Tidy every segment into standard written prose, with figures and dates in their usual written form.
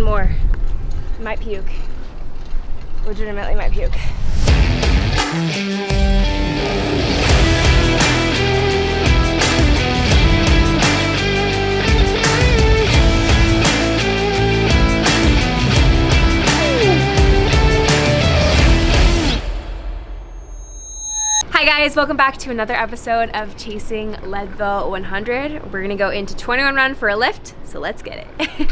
one more. Might puke. Legitimately might puke. Hi guys, welcome back to another episode of Chasing Leadville 100. We're gonna go into 21 run for a lift, so let's get it.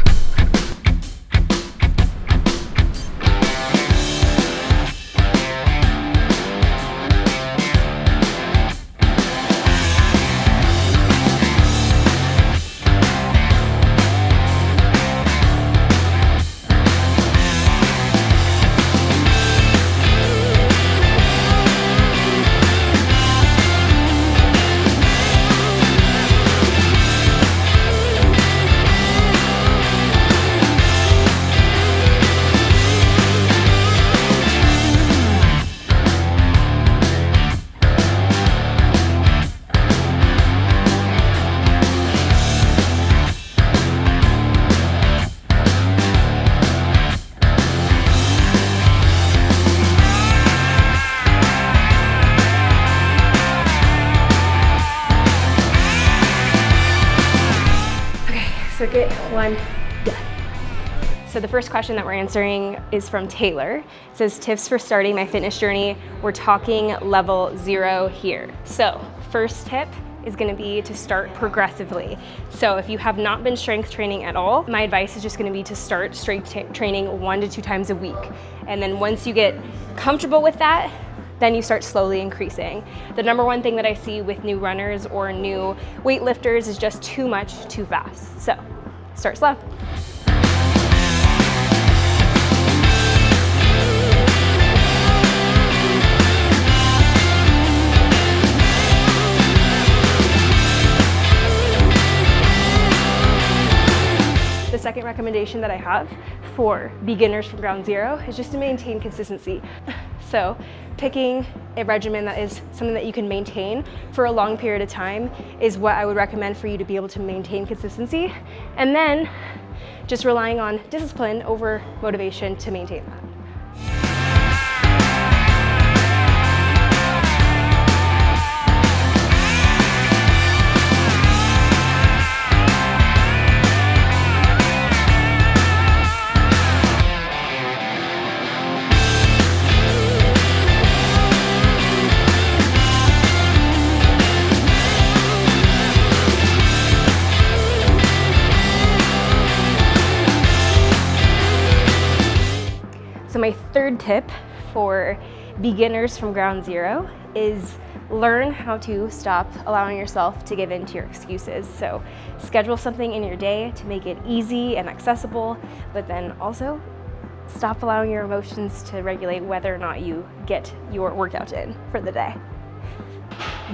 Circuit one done. So the first question that we're answering is from Taylor. It says, tips for starting my fitness journey. We're talking level 0 here. So first tip is gonna be to start progressively. So if you have not been strength training at all, my advice is just gonna be to start strength training 1 to 2 times a week. And then once you get comfortable with that, then you start slowly increasing. The number one thing that I see with new runners or new weightlifters is just too much, too fast. So start slow. The second recommendation that I have for beginners from ground zero is just to maintain consistency. So picking a regimen that is something that you can maintain for a long period of time is what I would recommend for you to be able to maintain consistency. And then just relying on discipline over motivation to maintain that. So my third tip for beginners from ground zero is learn how to stop allowing yourself to give in to your excuses. So schedule something in your day to make it easy and accessible, but then also stop allowing your emotions to regulate whether or not you get your workout in for the day.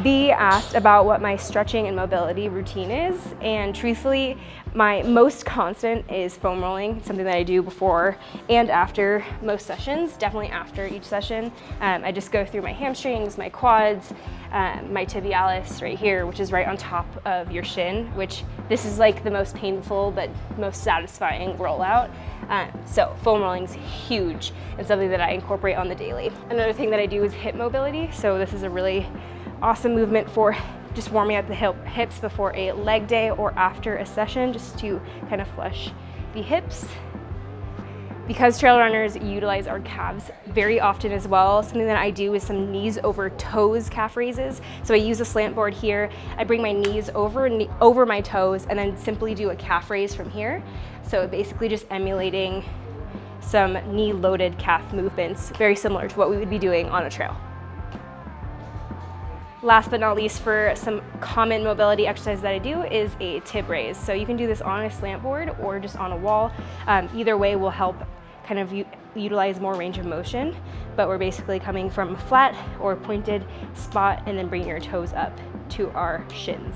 B asked about what my stretching and mobility routine is, and truthfully, my most constant is foam rolling. It's something that I do before and after most sessions, definitely after each session. I just go through my hamstrings, my quads, my tibialis right here, which is right on top of your shin, which this is like the most painful but most satisfying rollout. So foam rolling is huge and something that I incorporate on the daily. Another thing that I do is hip mobility. So this is a really awesome movement for just warming up the hips before a leg day or after a session, just to kind of flush the hips. Because trail runners utilize our calves very often as well, something that I do is some knees over toes calf raises. So I use a slant board here. I bring my knees over my toes and then simply do a calf raise from here. So basically just emulating some knee loaded calf movements, very similar to what we would be doing on a trail. Last but not least, for some common mobility exercises that I do is a tib raise. So you can do this on a slant board or just on a wall. Either way will help kind of utilize more range of motion, but we're basically coming from a flat or pointed spot and then bringing your toes up to our shins.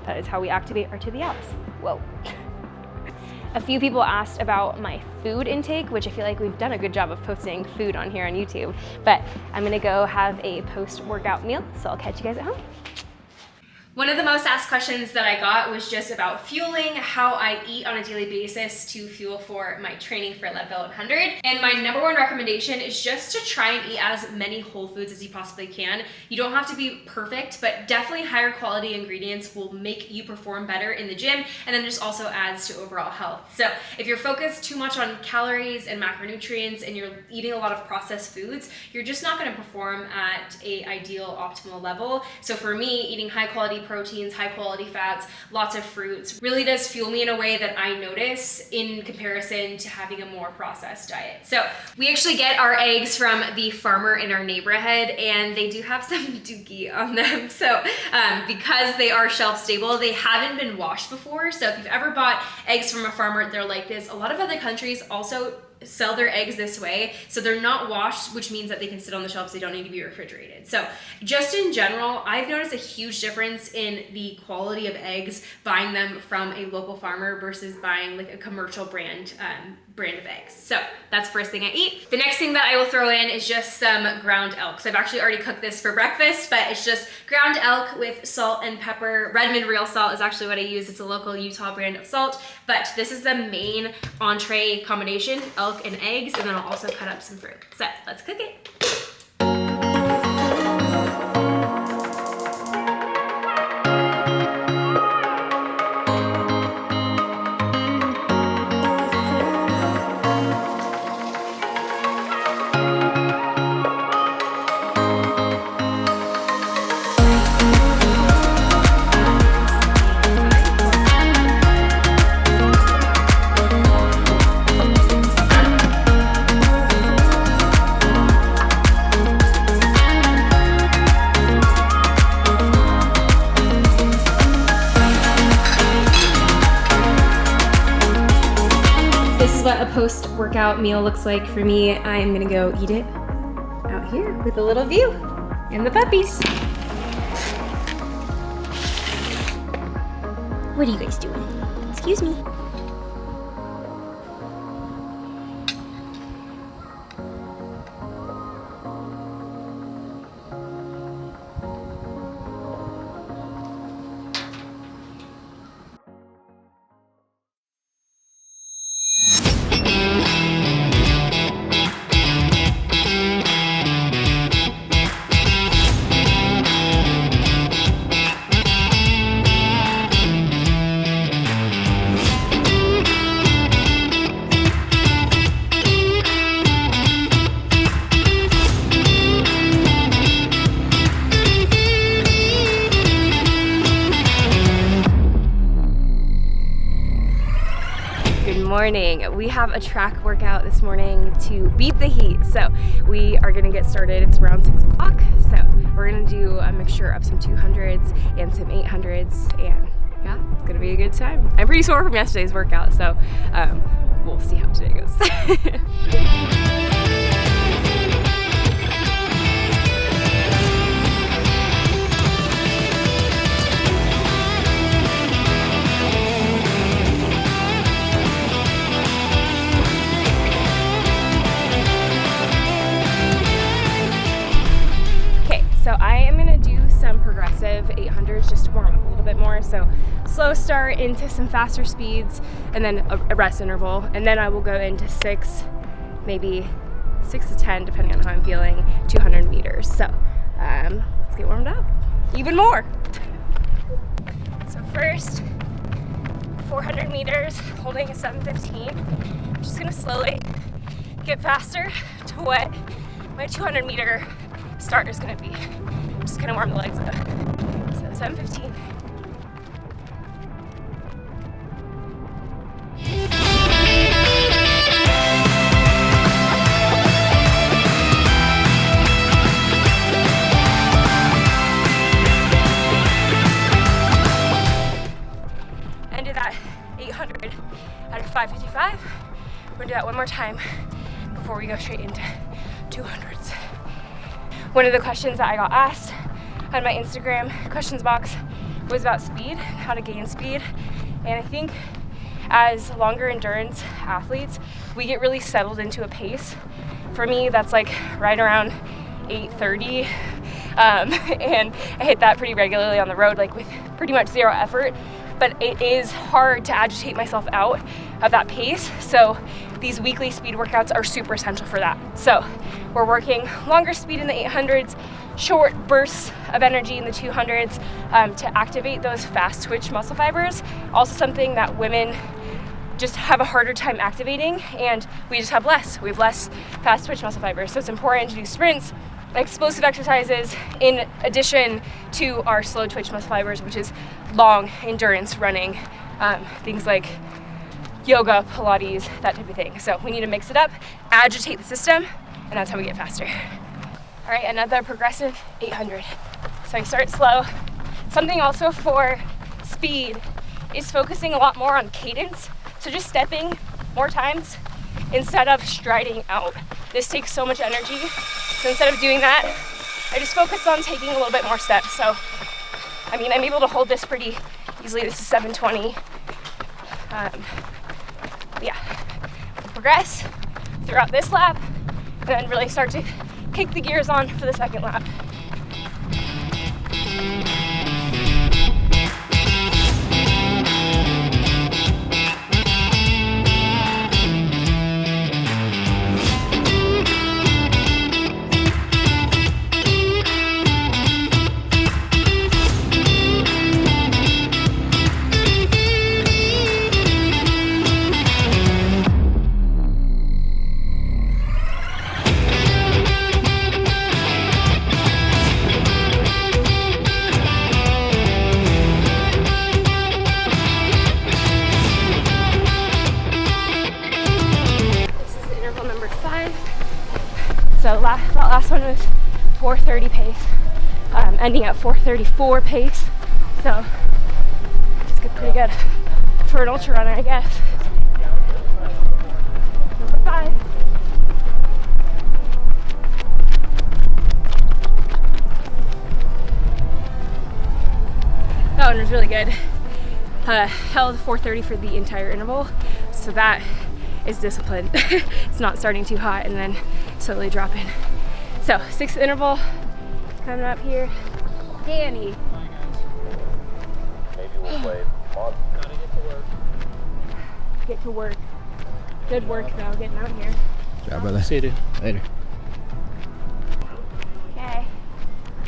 That is how we activate our tibialis. Whoa. A few people asked about my food intake, which I feel like we've done a good job of posting food on here on YouTube, but I'm gonna go have a post-workout meal, so I'll catch you guys at home. One of the most asked questions that I got was just about fueling, how I eat on a daily basis to fuel for my training for Leadville 100. And my number one recommendation is just to try and eat as many whole foods as you possibly can. You don't have to be perfect, but definitely higher quality ingredients will make you perform better in the gym, and then just also adds to overall health. So if you're focused too much on calories and macronutrients and you're eating a lot of processed foods, you're just not gonna perform at a ideal optimal level. So for me, eating high quality proteins, high quality fats, lots of fruits really does fuel me in a way that I notice in comparison to having a more processed diet. So we actually get our eggs from the farmer in our neighborhood, and they do have some dookie on them. So because they are shelf stable, they haven't been washed before. So if you've ever bought eggs from a farmer, they're like this. A lot of other countries also sell their eggs this way, so they're not washed, which means that they can sit on the shelves. They don't need to be refrigerated. So just in general, I've noticed a huge difference in the quality of eggs buying them from a local farmer versus buying like a commercial brand of eggs. So that's the first thing I eat. The next thing that I will throw in is just some ground elk. So I've actually already cooked this for breakfast, but it's just ground elk with salt and pepper. Redmond real salt is actually what I use. It's a local Utah brand of salt, but this is the main entree combination, elk and eggs, and then I'll also cut up some fruit. So let's cook it. What a post-workout meal looks like for me. I'm gonna go eat it out here with a little view and the puppies. What are you guys doing? Excuse me. Morning. We have a track workout this morning to beat the heat. So we are gonna get started. It's around 6 o'clock. So we're gonna do a mixture of some 200s and some 800s, and yeah, it's gonna be a good time. I'm pretty sore from yesterday's workout, so we'll see how today goes. So I am gonna do some progressive 800s just to warm up a little bit more. So slow start into some faster speeds and then a rest interval. And then I will go into 6, maybe 6 to 10, depending on how I'm feeling, 200 meters. So let's get warmed up even more. So first, 400 meters, holding a 7:15. I'm just gonna slowly get faster to what my 200 meter start is gonna be. I'm just gonna warm the legs up. So 7:15. And do that 800 out of 5:55. We're gonna do that one more time before we go straight into 200s. One of the questions that I got asked on my Instagram questions box was about speed, how to gain speed. And I think as longer endurance athletes, we get really settled into a pace. For me, that's like right around 8:30. And I hit that pretty regularly on the road, like with pretty much zero effort, but it is hard to agitate myself out of that pace. So these weekly speed workouts are super essential for that. So we're working longer speed in the 800s, short bursts of energy in the 200s to activate those fast twitch muscle fibers. Also something that women just have a harder time activating, and we just have less. We have less fast twitch muscle fibers. So it's important to do sprints, explosive exercises, in addition to our slow twitch muscle fibers, which is long endurance running, things like yoga, Pilates, that type of thing. So we need to mix it up, agitate the system, and that's how we get faster. All right, another progressive 800. So I start slow. Something also for speed is focusing a lot more on cadence. So just stepping more times instead of striding out. This takes so much energy. So instead of doing that, I just focus on taking a little bit more steps. So, I mean, I'm able to hold this pretty easily. This is 720. Yeah, progress throughout this lap, and then really start to kick the gears on for the second lap. So that last one was 4:30 pace, ending at 4:34 pace. So it's pretty good for an ultra runner, I guess. Number 5. That one was really good. Held 4:30 for the entire interval, so that is discipline. It's not starting too hot and then slowly dropping. So 6th interval coming up here. Danny. Maybe we'll play. Gotta get to work. Get to work. Good work though, getting out here. Good job, brother. See you, dude. Later. Okay.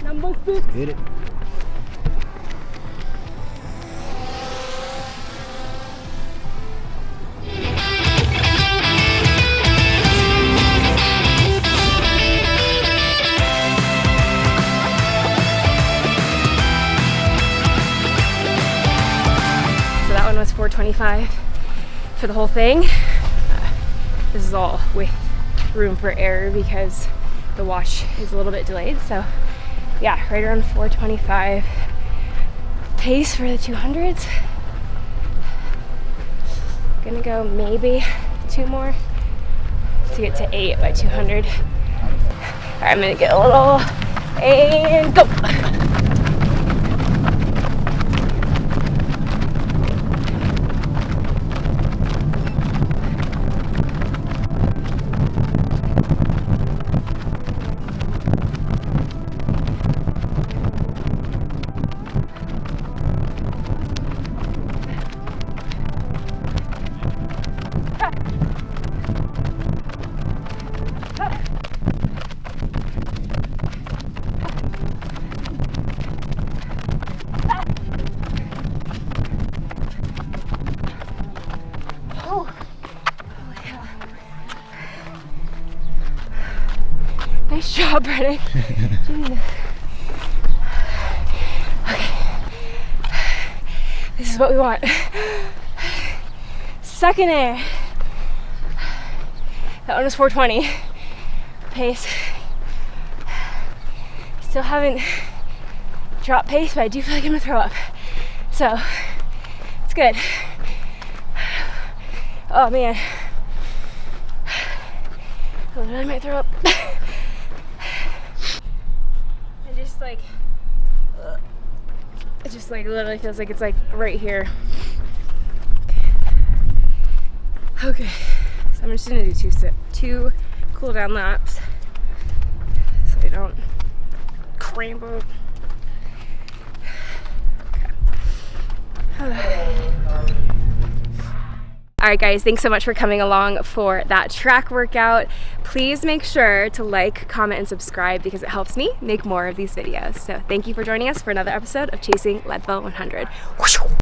Number 6. Hit it. Was 4:25 for the whole thing. This is all with room for error because the watch is a little bit delayed. So yeah, right around 4:25 pace for the 200s. Gonna go maybe 2 more to get to 8 by 200. All right, I'm gonna get a little and go. Nice job, Brennik. Okay. This is what we want. Second air. That one was 4:20 pace. Still haven't dropped pace, but I do feel like I'm gonna throw up. So it's good. Oh man. I literally might throw up. It just like literally feels like it's like right here. Okay, so I'm just gonna do two cool down laps so I don't cramp up. Okay. All right guys, thanks so much for coming along for that track workout. Please make sure to like, comment, and subscribe because it helps me make more of these videos. So thank you for joining us for another episode of Chasing Leadville 100.